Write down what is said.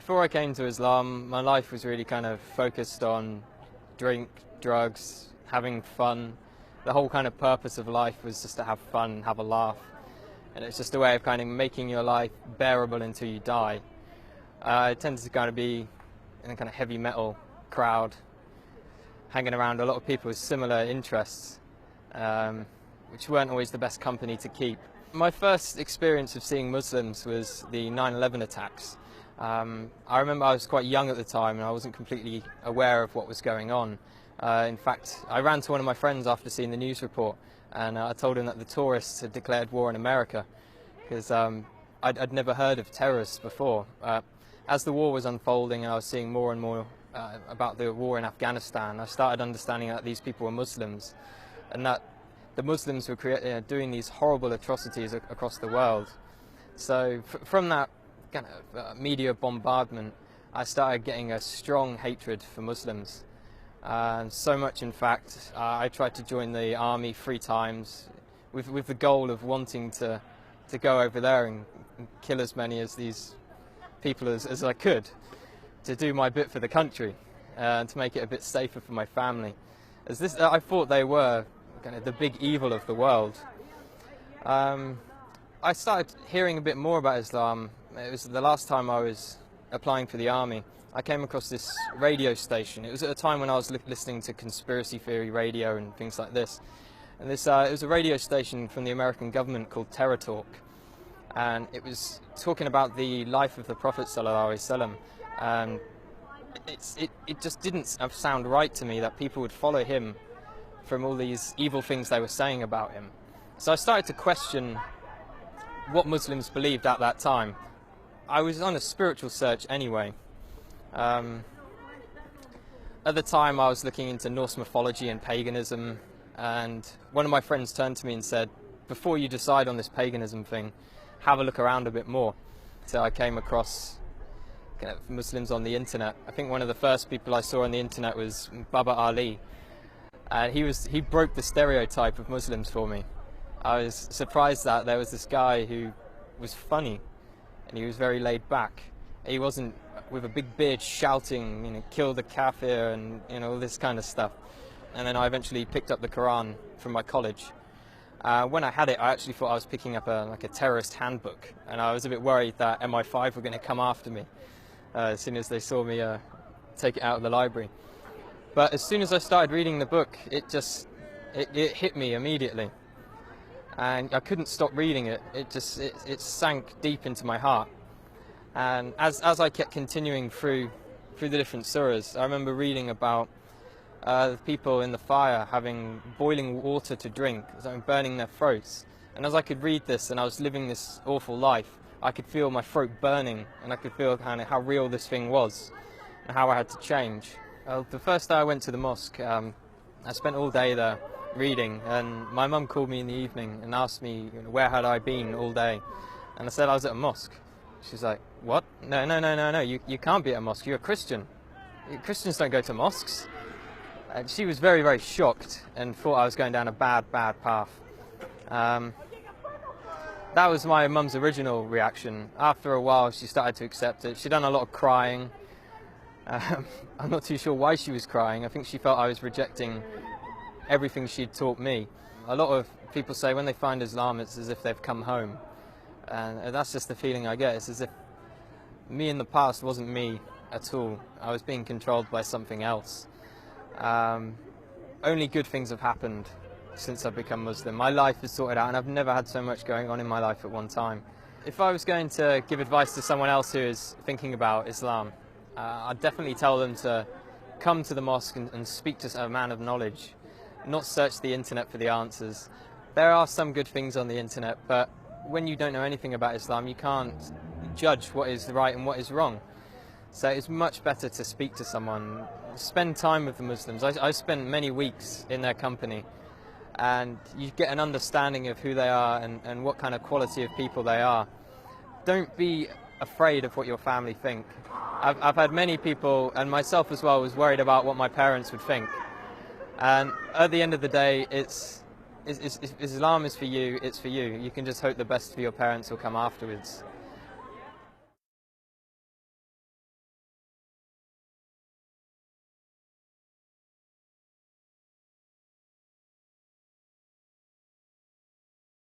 Before I came to Islam, my life was really kind of focused on drink, drugs, having fun. The whole kind of purpose of life was just to have fun, have a laugh. And it's just a way of kind of making your life bearable until you die. I tended to kind of be in a kind of heavy metal crowd, hanging around a lot of people with similar interests, which weren't always the best company to keep. My first experience of seeing Muslims was the 9/11 attacks. I remember I was quite young at the time and I wasn't completely aware of what was going on. In fact, I ran to one of my friends after seeing the news report and I told him that the tourists had declared war in America because I'd never heard of terrorists before. As the war was unfolding and I was seeing more and more about the war in Afghanistan, I started understanding that these people were Muslims and that the Muslims were doing these horrible atrocities across the world. So from that kind of media bombardment, I started getting a strong hatred for Muslims. So much, in fact, I tried to join the army 3 times with the goal of wanting to go over there and kill as many of these people as I could, to do my bit for the country and to make it a bit safer for my family. I thought they were kind of the big evil of the world. I started hearing a bit more about Islam. It was the last time I was applying for the army. I came across this radio station. It was at a time when I was listening to conspiracy theory radio and things like this. And it was a radio station from the American government called Terror Talk. And it was talking about the life of the Prophet ﷺ. And it just didn't sound right to me that people would follow him from all these evil things they were saying about him. So I started to question what Muslims believed at that time. I was on a spiritual search anyway. At the time I was looking into Norse mythology and paganism, and one of my friends turned to me and said, before you decide on this paganism thing, have a look around a bit more. So I came across kind of Muslims on the internet. I think one of the first people I saw on the internet was Baba Ali. And he broke the stereotype of Muslims for me. I was surprised that there was this guy who was funny and he was very laid back. He wasn't with a big beard shouting, you know, kill the kafir and, you know, all this kind of stuff. And then I eventually picked up the Quran from my college. When I had it, I actually thought I was picking up a terrorist handbook, and I was a bit worried that MI5 were going to come after me as soon as they saw me take it out of the library. But as soon as I started reading the book, it hit me immediately, and I couldn't stop reading it. It sank deep into my heart. And as I kept continuing through the different surahs, I remember reading about the people in the fire having boiling water to drink, burning their throats. And as I could read this and I was living this awful life, I could feel my throat burning, and I could feel kind of how real this thing was and how I had to change. The first day I went to the mosque, I spent all day there reading, and my mum called me in the evening and asked me, you know, where had I been all day, and I said I was at a mosque. She's like, what? No, you can't be at a mosque, you're a Christian. Christians don't go to mosques. And she was very, very shocked and thought I was going down a bad path. That was my mum's original reaction. After a while she started to accept it. She'd done a lot of crying. I'm not too sure why she was crying. I think she felt I was rejecting everything she'd taught me. A lot of people say when they find Islam, it's as if they've come home. And that's just the feeling I get. It's as if me in the past wasn't me at all. I was being controlled by something else. Only good things have happened since I've become Muslim. My life is sorted out, and I've never had so much going on in my life at one time. If I was going to give advice to someone else who is thinking about Islam, I'd definitely tell them to come to the mosque and speak to a man of knowledge, not search the internet for the answers. There are some good things on the internet, but when you don't know anything about Islam, you can't judge what is right and what is wrong. So it's much better to speak to someone, spend time with the Muslims. I spent many weeks in their company, and you get an understanding of who they are and what kind of quality of people they are. Don't be afraid of what your family think. I've had many people, and myself as well, was worried about what my parents would think. And at the end of the day, Islam is for you, it's for you. You can just hope the best for your parents will come afterwards.